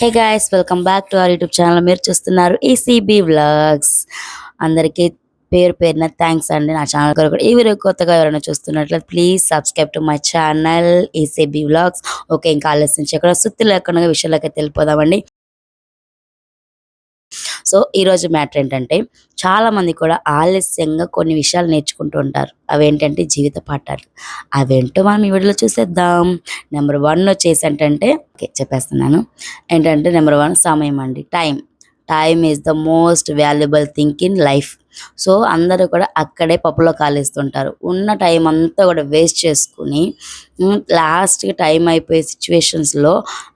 Hey guys, welcome back to our YouTube channel. మీరు చూస్తున్నారు ECB vlogs. అందరికీ పేరు పేరున థ్యాంక్స్ అండి. నా ఛానల్ కొరకు ఈ వీడియో కొత్తగా ఎవరైనా చూస్తున్నట్లయితే please subscribe to my channel ECB vlogs. Okay, ఇంకా ఆలస్యం చేయకుండా సుత్తి లేకుండా విషయాలకి వెళ్ళిపోదామండి. సో ఈరోజు మ్యాటర్ ఏంటంటే, చాలా మంది కూడా ఆలస్యంగా కొన్ని విషయాలు నేర్చుకుంటూ ఉంటారు. అవేంటంటే జీవిత పాఠాలు. అవేంటో మనం ఈ వీడియోలో చూసేద్దాం. నెంబర్ 1 వచ్చేసి ఏంటంటే, ఓకే చెప్పేస్తున్నాను. ఏంటంటే నెంబర్ 1 సమయం అండి. Time is the most valuable thing in life. So అందరూ కూడా అక్కడే పప్పులో కాలేస్తుంటారు. ఉన్న టైం అంతా కూడా వేస్ట్ చేసుకుని లాస్ట్కి టైం అయిపోయే సిచ్యువేషన్స్లో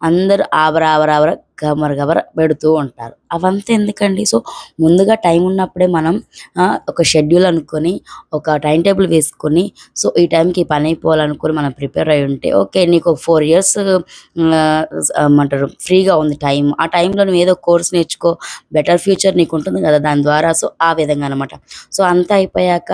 అందరూ ఆబర గమర పెడుతూ ఉంటారు. అవంతా ఎందుకండి? సో ముందుగా టైం ఉన్నప్పుడే మనం ఒక షెడ్యూల్ అనుకొని, ఒక టైం టేబుల్ వేసుకొని, సో ఈ టైంకి పని అయిపోవాలనుకొని మనం ప్రిపేర్ అయి ఉంటే, ఓకే నీకు 4 ఇయర్స్ ఏమంటారు ఫ్రీగా ఉంది టైం. ఆ టైంలో నువ్వు ఏదో కోర్స్ నేర్చుకో, బెటర్ ఫ్యూచర్ నీకు ఉంటుంది కదా దాని ద్వారా. సో ఆ విధంగా అనమాట. సో అంతా అయిపోయాక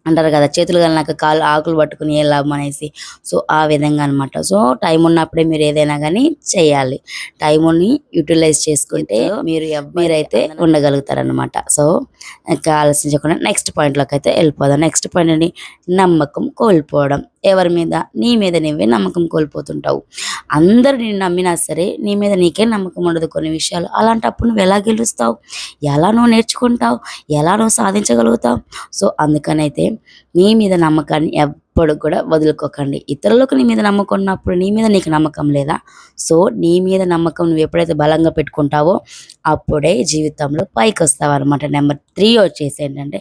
అంటారు కదా, చేతులు కలినాక కాళ్ళు ఆకులు పట్టుకుని ఏ లాభం అనేసి. సో ఆ విధంగా అనమాట. సో టైం ఉన్నప్పుడే మీరు ఏదైనా కానీ చేయాలి. టైముని యూటిలైజ్ చేసుకుంటే మీరైతే ఉండగలుగుతారనమాట. సో ఇంకా ఆలోచించకుండా నెక్స్ట్ పాయింట్లోకి అయితే వెళ్ళిపోదాం. నెక్స్ట్ పాయింట్ అండి, నమ్మకం కోల్పోవడం. ఎవరి మీద? నీ మీద నువ్వే నమ్మకం కోల్పోతుంటావు. అందరు నిన్ను నమ్మినా సరే నీ మీద నీకే నమ్మకం ఉండదు కొన్ని విషయాలు. అలాంటప్పుడు నువ్వు ఎలా గెలుస్తావు? ఎలా నువ్వు నేర్చుకుంటావు? ఎలా నువ్వు సాధించగలుగుతావు? సో అందుకనైతే నీ మీద నమ్మకాన్ని ఎప్పుడు కూడా వదులుకోకండి. ఇతరులకు నీ మీద నమ్మకం ఉన్నప్పుడు నీ మీద నీకు నమ్మకం లేదా? సో నీ మీద నమ్మకం నువ్వు ఎప్పుడైతే బలంగా పెట్టుకుంటావో అప్పుడే జీవితంలో పైకి వస్తావు అనమాట. నెంబర్ 3 వచ్చేసి ఏంటంటే,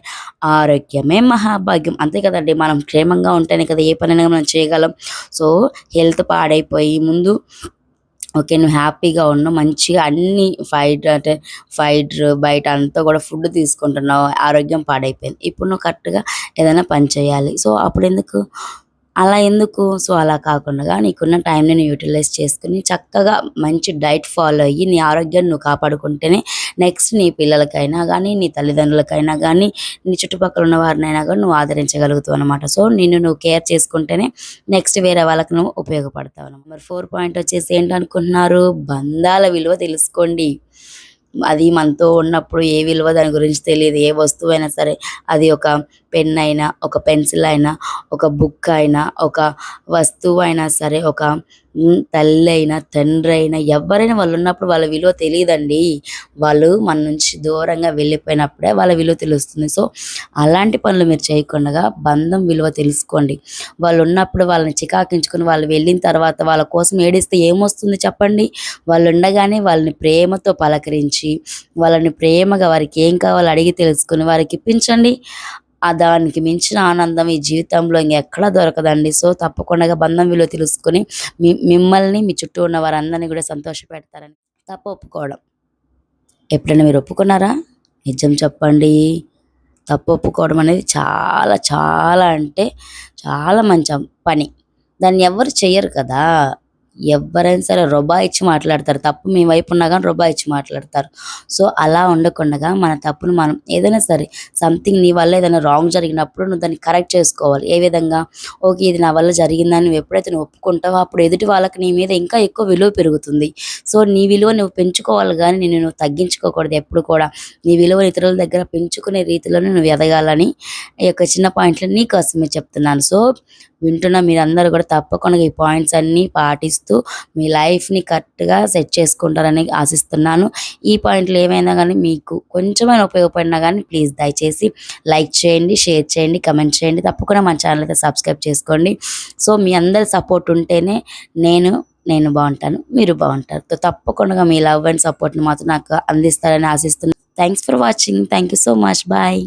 ఆరోగ్యమే మహాభాగ్యం. అంతే కదండి, మనం క్షేమంగా ఉంటేనే కదా ఏ పనైనా మనం చేయగలం. సో హెల్త్ పాడైపోయి ముందు ఓకే నువ్వు హ్యాపీగా ఉన్నావు, మంచిగా అన్ని ఫైటర్ బయట అంతా కూడా ఫుడ్ తీసుకుంటున్నావు, ఆరోగ్యం పాడైపోయింది. ఇప్పుడు నువ్వు కరెక్ట్గా ఏదైనా పని చేయాలి. సో అప్పుడు ఎందుకు అలా ఎందుకు? సో అలా కాకుండా నీకున్న టైంని నువ్వు యూటిలైజ్ చేసుకుని చక్కగా మంచి డైట్ ఫాలో అయ్యి నీ ఆరోగ్యాన్ని నువ్వు కాపాడుకుంటేనే నెక్స్ట్ నీ పిల్లలకైనా కానీ, నీ తల్లిదండ్రులకైనా కానీ, నీ చుట్టుపక్కల ఉన్న వారినైనా కానీ నువ్వు ఆదరించగలుగుతావు అనమాట. సో నిన్ను నువ్వు కేర్ చేసుకుంటేనే నెక్స్ట్ వేరే వాళ్ళకి నువ్వు ఉపయోగపడతావు. మరి 4 పాయింట్ వచ్చేసి ఏంటనుకుంటున్నారు? బంధాల విలువ తెలుసుకోండి. అది మనతో ఉన్నప్పుడు ఏ విలువ దాని గురించి తెలియదు. ఏ వస్తువైనా సరే, అది ఒక పెన్ అయినా, ఒక పెన్సిల్ అయినా, ఒక బుక్ అయినా, ఒక వస్తువు అయినా సరే, ఒక తల్లి అయినా తండ్రి అయినా ఎవరైనా వాళ్ళు ఉన్నప్పుడు వాళ్ళ విలువ తెలియదండి. వాళ్ళు మన నుంచి దూరంగా వెళ్ళిపోయినప్పుడే వాళ్ళ విలువ తెలుస్తుంది. సో అలాంటి పనులు మీరు చేయకుండా బంధం విలువ తెలుసుకోండి. వాళ్ళు ఉన్నప్పుడు వాళ్ళని చికాకించుకుని వాళ్ళు వెళ్ళిన తర్వాత వాళ్ళ కోసం ఏడిస్తే ఏమొస్తుంది చెప్పండి? వాళ్ళు ఉండగానే వాళ్ళని ప్రేమతో పలకరించి, వాళ్ళని ప్రేమగా వారికి ఏం కావాలో అడిగి తెలుసుకుని వారికి ఇప్పించండి. దానికి మించిన ఆనందం ఈ జీవితంలో ఇంకెక్కడా దొరకదండి. సో తప్పకుండా బంధం విలువ తెలుసుకుని మిమ్మల్ని మీ చుట్టూ ఉన్న వారందరినీ కూడా సంతోషపెడతారని. తప్పు ఒప్పుకోవడం. ఎప్పుడైనా మీరు ఒప్పుకున్నారా? నిజం చెప్పండి. తప్పు ఒప్పుకోవడం అనేది చాలా చాలా అంటే చాలా మంచి పని. దాన్ని ఎవ్వరు చెయ్యరు కదా. ఎవ్వరైనా సరే రొబాయిచ్చి మాట్లాడతారు. తప్పు మీ వైపు ఉన్నా కానీ రొబాయిచ్చి మాట్లాడతారు. సో అలా ఉండకుండా మన తప్పును మనం ఏదైనా సరే సంథింగ్ నీ వల్ల ఏదైనా రాంగ్ జరిగినప్పుడు నువ్వు దాన్ని కరెక్ట్ చేసుకోవాలి. ఏ విధంగా? ఓకే ఇది నా వల్ల జరిగిందని నువ్వు ఎప్పుడైతే నువ్వు ఒప్పుకుంటావో అప్పుడు ఎదుటి వాళ్ళకి నీ మీద ఇంకా ఎక్కువ విలువ పెరుగుతుంది. సో నీ విలువ నువ్వు పెంచుకోవాలి కానీ నిన్ను నువ్వు తగ్గించుకోకూడదు ఎప్పుడు కూడా. నీ విలువను ఇతరుల దగ్గర పెంచుకునే రీతిలోనే నువ్వు ఎదగాలని ఈ యొక్క చిన్న పాయింట్లు నీకోసమే చెప్తున్నాను. సో వింటున్న మీరందరూ కూడా తప్పకుండా ఈ పాయింట్స్ అన్నీ పాటిస్తూ మీ లైఫ్ని కరెక్ట్గా సెట్ చేసుకుంటారని ఆశిస్తున్నాను. ఈ పాయింట్లు ఏమైనా కానీ మీకు కొంచెమైనా ఉపయోగపడినా కానీ ప్లీజ్ దయచేసి లైక్ చేయండి, షేర్ చేయండి, కమెంట్ చేయండి. తప్పకుండా మన ఛానల్ అయితే సబ్స్క్రైబ్ చేసుకోండి. సో మీ అందరి సపోర్ట్ ఉంటేనే నేను బాగుంటాను, మీరు బాగుంటారు. సో తప్పకుండా మీ లవ్ అండ్ సపోర్ట్ని మాత్రం నాకు అందిస్తారని ఆశిస్తున్నాను. Thanks for watching. Thank you so much. Bye.